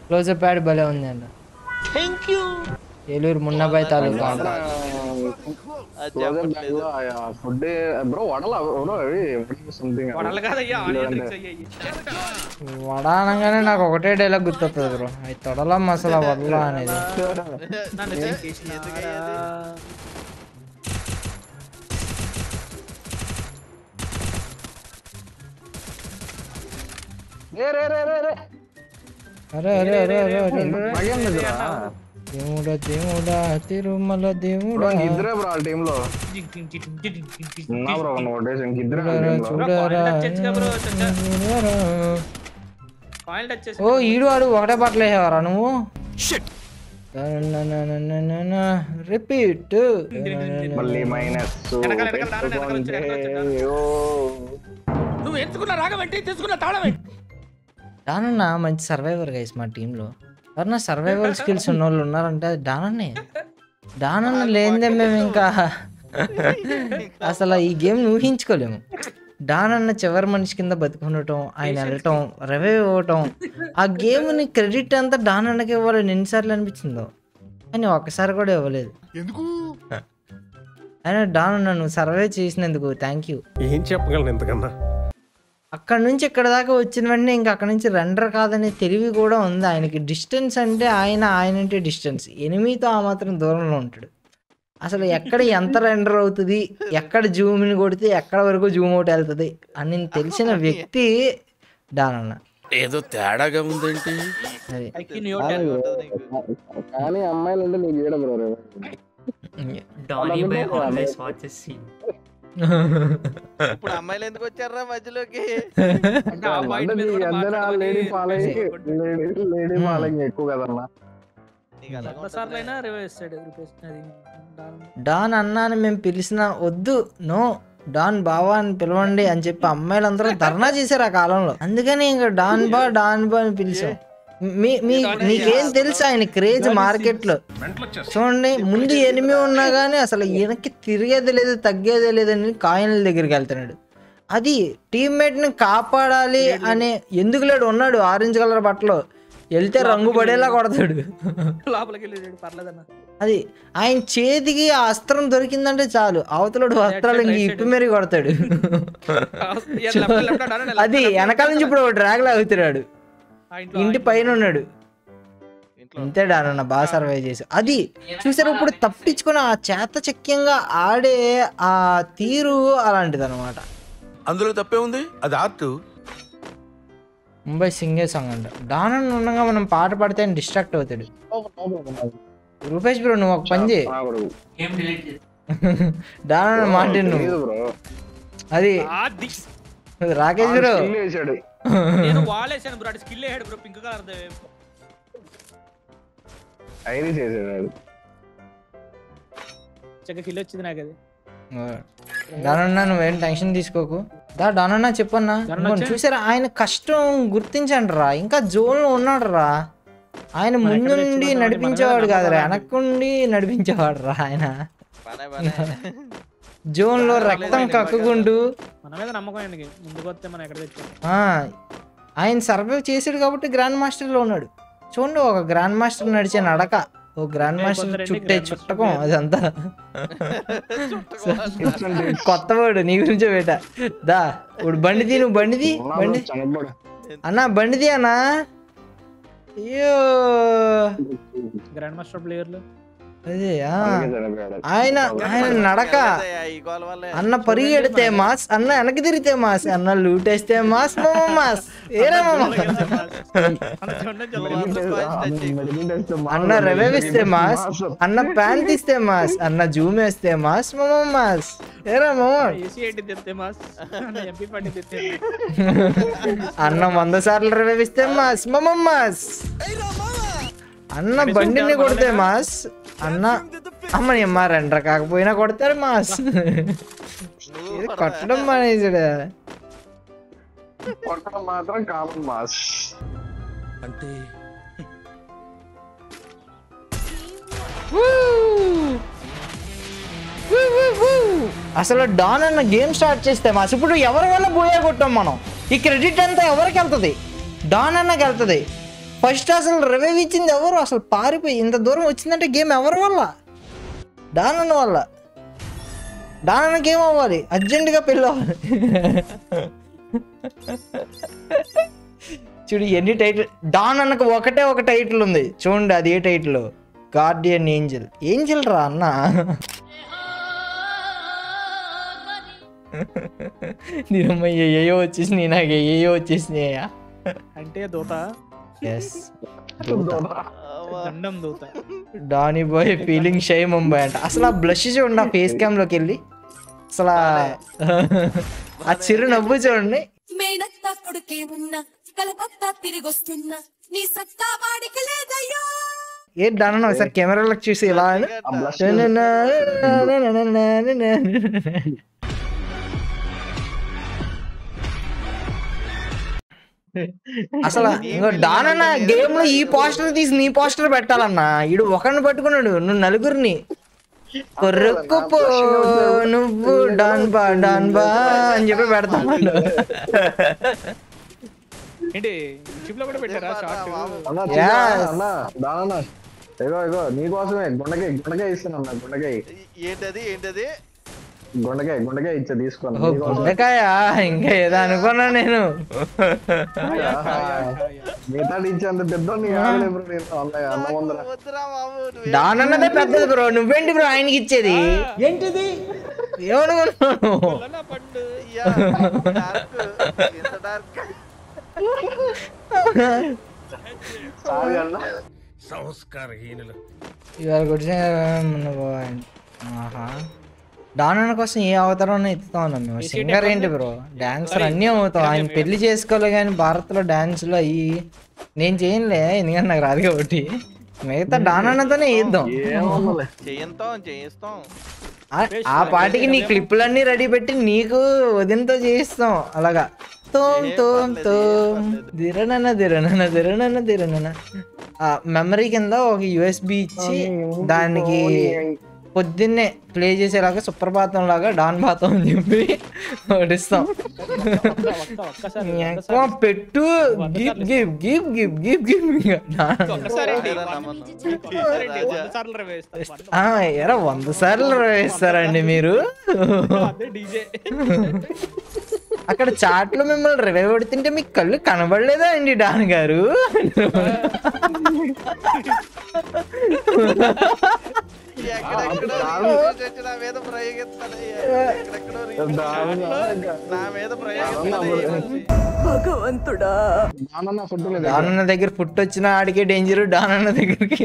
Closeup pad భలే ఉంది అంట. ఏలూరు మున్నబాయ్ తాలూకా అంట. వడ అనగానే నాకు ఒకటే డైలాగ్ గుర్తొస్తుంది బ్రో, అది తొడలా మసాలా వడలా అనేది. అరే అరే అరే అరే దేవుడా దేవుడా తిరుమల దేవుడా ఓ ఈడు వాడు ఒకటే బట్టలు వేసేవారా నువ్వు? రిపీట్ డానన్న మంచి సర్వైవర్ గైస్ మా టీంలో. ఎవరన్నా సర్వైవల్ స్కిల్స్ ఉన్న వాళ్ళు ఉన్నారంటే అది డానన్నే. డానన్న లేనిదే మేము ఇంకా అసలు ఈ గేమ్ ఊహించుకోలేము. డానన్న చివరి మనిషి కింద బతుకుండటం, ఆయన వెళ్ళటం, రివైవ్ అవ్వటం, ఆ గేమ్ని క్రెడిట్ అంతా డానన్నకి ఇవ్వాలని ఎన్నిసార్లు అనిపించిందో, కానీ ఒక్కసారి కూడా ఇవ్వలేదు. అయినా డానన్న నువ్వు సర్వైవ్ చేసినందుకు థ్యాంక్ యూ. ఏం చెప్పగలను ఇంతకన్నా? అక్కడ నుంచి ఇక్కడ దాకా వచ్చిన వెంటనే ఇంకా అక్కడ నుంచి రెండర్ కాదనే తెలివి కూడా ఉంది ఆయనకి. డిస్టెన్స్ అంటే ఆయనంటే డిస్టెన్స్, ఎనిమిదితో ఆ మాత్రం దూరంలో ఉంటాడు. అసలు ఎక్కడ ఎంత రెండర్ అవుతుంది, ఎక్కడ జూమ్ని కొడితే ఎక్కడ వరకు జూమ్ అవుట్ వెళ్తుంది అని తెలిసిన వ్యక్తి డానన్న. ఏదో తేడాగా ఉందేంటి? కానీ అమ్మాయిలు అంటే నీకు చేయడం ఇప్పుడు అమ్మాయిలు ఎందుకు వచ్చారా మధ్యలోకి? ఎక్కువ కదన్నా. డాన్ అన్నా అని మేము పిలిచిన వద్దు, నో డాన్ బావా అని పిలవండి అని చెప్పి అమ్మాయిలందరూ ధర్నా చేశారు ఆ కాలంలో. అందుకని ఇంకా డాన్ బా అని పిలిచాం. మీకేం తెలుసు ఆయన క్రేజ్ మార్కెట్ లో? చూడండి, ముందు ఎనిమిది ఉన్నా గానీ అసలు వెనక్కి తిరిగేది లేదు, తగ్గేదే లేదని కాయిన్ల దగ్గరికి వెళ్తున్నాడు. అది టీమ్మేట్ ని కాపాడాలి అనే ఎందుకు లేడు, ఉన్నాడు ఆరెంజ్ కలర్ బట్టలో, వెళ్తే రంగు పడేలా కొడతాడు. అది ఆయన చేతికి ఆ అస్త్రం దొరికిందంటే చాలు, అవతలడు అస్త్రాలు ఇంక ఇప్పు మెరుగు కొడతాడు. అది వెనకాల నుంచి ఇప్పుడు డ్రాగ్ లాగుతున్నాడు, ఇంటి పైన ఉన్నాడు. ఇంతే డానన్న బాగా సర్వైవ్ చేసి. అది చూసారు, ఇప్పుడు తప్పించుకుని ఆ చేతచక్యంగా ఆడే ఆ తీరు అలాంటిది అనమాట. అందులో తప్పే ఉంది, అది ఆర్ట్. ముంబై సింగే సాంగ్ అంట. డానన్న ఉండగా మనం పాట పాడితే ఆయన డిస్ట్రాక్ట్ అవుతాడు. రూపేష్ బ్రో నువ్వు ఒక పని చేయి, డానన్న మాట నువ్వు. అది రాకేష్ బ్రో డానన్న నువ్వేం టెన్షన్ తీసుకోకు. డానన్న చెప్పన్నా, చూసారా ఆయన కష్టం గుర్తించండి రా. ఇంకా జోన్ లో ఉన్నాడు రా ఆయన. ముందుండి నడిపించేవాడు కాదురా, వెనక్కుండి నడిపించేవాడు రా ఆయన. జోన్ లో రక్తం కక్కుకుంటూ ఆయన సర్వైవ్ చేసాడు కాబట్టి గ్రాండ్ మాస్టర్ లో ఉన్నాడు. చూడండి, ఒక గ్రాండ్ మాస్టర్ నడిచే నడక, ఓ గ్రాండ్ మాస్టర్ చుట్టే చుట్టకం, అదంతా కొత్త వాడు నీ గురించే బేట. దా ఇప్పుడు బండిది, నువ్వు బండిది అన్నా, బండిది అన్నా. అయ్యో గ్రాండ్ మాస్టర్ ప్లేయర్లు అదే ఆయన నడక. అన్న పరిగెడితే మాస్, అన్న వెనక్కి తిరిగితే మాస్, అన్న లూటేస్తే మాస్, మాస్ ఏరా అన్న రివైవ్ ఇస్తే మాస్, అన్న ప్యాన్ తీస్తే మాస్, అన్న జూమ్ వేస్తే మాస్, మాస్ ఏరా అన్న 100 సార్లు రివైవ్ ఇస్తే మాస్, మాస్ అన్న బండిని కొడితే మాస్, అన్న అమ్మని అమ్మ రెండర కాకపోయినా కొడతారు మాస్. ఇది కొట్టడం మానేసాడు, కొట్టడం మాత్రం కామన్ మాస్ అంటే. అసలు డాన్ అన్న గేమ్ స్టార్ట్ చేస్తే మాస్ ఇప్పుడు ఎవరి వల్ల పోయా కొట్టాం మనం. ఈ క్రెడిట్ అంతా ఎవరికి వెళ్తుంది? డాన్ అన్నకి వెళ్తుంది. ఫస్ట్ అసలు రివైవ్ ఇచ్చింది ఎవరు? అసలు పారిపోయి ఇంత దూరం వచ్చిందంటే గేమ్ ఎవరి వల్ల? డాన్ అన్న వల్ల. డాన్ అన్నకి ఏమవ్వాలి? అర్జెంటుగా పెళ్ళి అవ్వాలి. చూడు ఎన్ని టైటిల్. డాన్ అన్నకు ఒకటే ఒక టైటిల్ ఉంది చూడండి, అది ఏ టైటిల్? Guardian Angel. ఏంజల్ రా అన్న. నిరమ్మయ్య ఏయో వచ్చేసినాయి, నాకు ఏయో వచ్చేసినాయా అంటే దూత ఎస్ దండం దూత. Danny boy feeling shy Mumbai అంట. అసలు ఆ బ్లష్ చూడండి ఆ ఫేస్ క్యామ్ లోకి వెళ్ళి, అసలు ఆ చిరు నవ్వు చూడండి. మేనత్త కొడుకే ఉన్నా కలకత్తా తిరిగొస్తున్నా నీ సత్తా వాడికి లేదయ్యో. ఏ డాన్ ఒకసారి కెమెరాలకు చూసి ఇలా అని అసలు ఇంకో డాన్ అన్న గేమ్ లో ఈ పోస్టర్ తీసి నీ పోస్టర్ పెట్టాలన్నా. ఈడు ఒకరిని పట్టుకున్నాడు, నువ్వు నలుగురిని. కొర్రకుపో నువ్వు డాన్ బా అని చెప్పి పెడతాను. ఏంటి షిప్ లో కూడా పెట్టారా షార్ట్? ఇగో నీకోసమే గుండకాయ ఇస్తాను అన్న. ఏంటది గుండకాయ ఇచ్చా తీసుకోండి. గుండకాయ ఇంకా ఏదో అనుకున్నా నేను. మిగతా ఇచ్చేంత పెద్ద అన్న ముందర. డాన్ అన్నదే పెద్దది బ్రో, నువ్వేంటి బ్రో ఆయనకి ఇచ్చేది? ఏంటిది ఏమనుకున్నాను? పండు సంస్కారహీనులు. ఇవాళ డాన్ అన్న కోసం ఏ అవతారం ఎత్తుతా ఉన్నాం మేము. సింగర్ ఏంటి బ్రో, డాన్సర్ అన్నీ అవుతాం. ఆయన పెళ్లి చేసుకోలే కానీ భారత్ లో డాన్సులు అయ్యి నేను చేయనులే, ఎందుకంటే నాకు రాదు కాబట్టి. మిగతా డాన్ అన్నతోనే వేద్దాం. చేయిస్తాం. ఆ పాటికి నీ క్లిప్పులన్నీ రెడీ పెట్టి నీకు వదినతో చేయిస్తాం అలాగా. దిరనన్న మెమరీ కింద ఒక యూఎస్బి ఇచ్చి దానికి పొద్దున్నే ప్లే చేసేలాగా సుప్రభాతం లాగా డాన్ బాతం అని చెప్పి ఓడిస్తాం. పెట్టు గిఫ్ గిఫ్ గిఫ్ గిఫ్ గిఫ్ గిఫ్ ఎరా 100 సార్లు వేస్తారండి మీరు. అక్కడ చాట్లో మిమ్మల్ని రివైవ్ పడుతుంటే మీకు కళ్ళు కనబడలేదా అండి డాన్ గారు? భగవంతుడా డాన్ అన్న దగ్గర పుట్టి వచ్చిన ఆడికే డేంజర్. డాన్ అన్న దగ్గరికి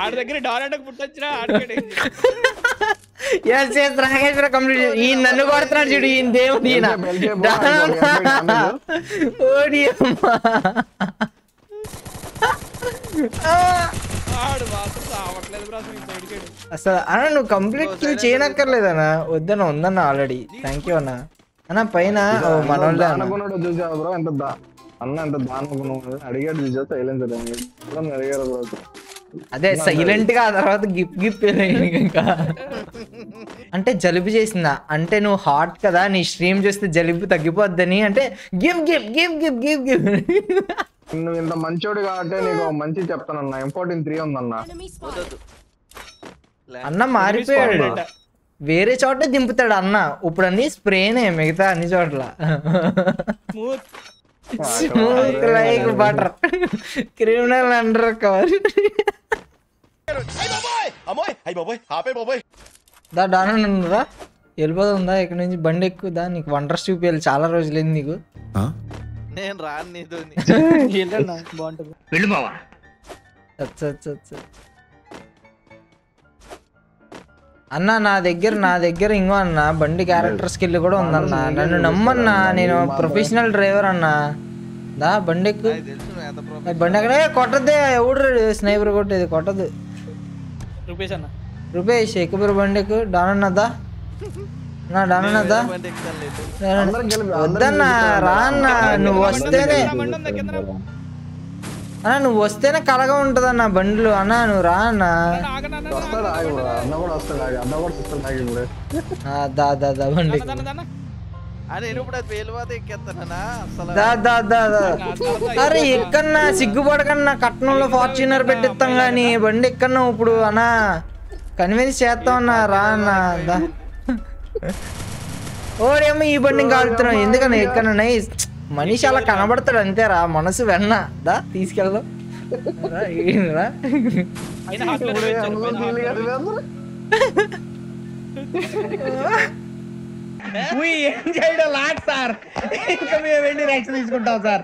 ఆడి దగ్గర డాన్ అన్నకు పుట్టొచ్చినా ఆడికి కంప్లీట్. ఈయన నన్ను కొడుతున్నాడు చూడు, ఈయన దేవుడు ఈయన. ఓడి అమ్మా అసలు అన్న నువ్వు కంప్లీట్ కిల్ చేయనక్కర్లేదన్నా. వద్దన్న ఉందన్న ఆల్రెడీ. థ్యాంక్ యూ అన్న. అన్న పైన మనోళ్ళే అనుకున్నాడు చూసావు బ్రో. అన్న ఎంత దానుకున్నాడు అడిగాడు చూసా. సైలెన్స్ అడిగారు బ్రో. అదే సైలెంట్ గా. ఆ తర్వాత గిఫ్ట్ గిఫ్ట్ ఇంకా అంటే జలుబు చేసిందా అంటే నువ్వు హాట్ కదా, నీ స్ట్రీమ్ చూస్తే జలుబు తగ్గిపోద్దని అంటే gift gift gift gift gift gift. నువ్వు ఇంత మంచోడు కాబట్టి నీకు మంచి చెప్తానన్నా. ఇంపార్టెంట్ 3 ఉందన్నా. అన్న మారిపోయాడు, వేరే చోట దింపుతాడు అన్న. ఇప్పుడు అన్ని స్ప్రేనే మిగతా అన్ని చోట్ల. Smooth like butter, criminal undercover. దా డానరా వెళ్ళిపోతుందా ఇక్కడ నుంచి? బండి ఎక్కుదా, నీకు వండర్స్ చూపించాలి. చాలా రోజులైంది నీకు. నేను రాను నీతో. బాగుంటుంది. అన్న నా దగ్గర ఇంకో అన్న బండి క్యారెక్టర్ స్కిల్ కూడా ఉందన్న. నన్ను నమ్మన్నా, నేను ప్రొఫెషనల్ డ్రైవర్ అన్న. దా బండి ఎక్కు. బండి అక్కడే కొట్టద్దే. ఎవడు స్నైపర్ కొట్టేది? కొట్టదు. రూపేష్ ఎక్కువ బండి ఎక్కు. డానన్నదా నా డానన్నదా వద్దన్నా రా అన్న. నువ్వు వస్తేనే అన్న, నువ్వు వస్తేనే కలగా ఉంటది అన్న బండ్లు. అన్న నువ్వు రా అన్న. దా బండి నేను ఇప్పుడు అది పేలిపోతే ఎక్కేస్తానా అసలు దా దా దా దా. అరే ఎక్కన్నా సిగ్గుపడకన్నా కట్నంలో ఫార్చునర్ పెట్టిస్తాం గానీ బండి ఎక్కన్నా ఇప్పుడు అన్నా కన్విన్స్ చేస్తాం అన్నా రా అన్నా దా. ఓడేమో ఈ బండి కాలుతున్నావు ఎందుకన్నా ఎక్కన్నా నైస్ మనిషి అలా కనబడతాడు అంతేరా మనసు వెన్న దా తీసుకెళ్దాం రా. అయినా హాస్టల్లో పెట్టారు, పైన హాస్టల్లో. ఏం చేయడం లాట్ సార్ ఇంకా మేము వెళ్ళి రైట్స్ తీసుకుంటాం సార్.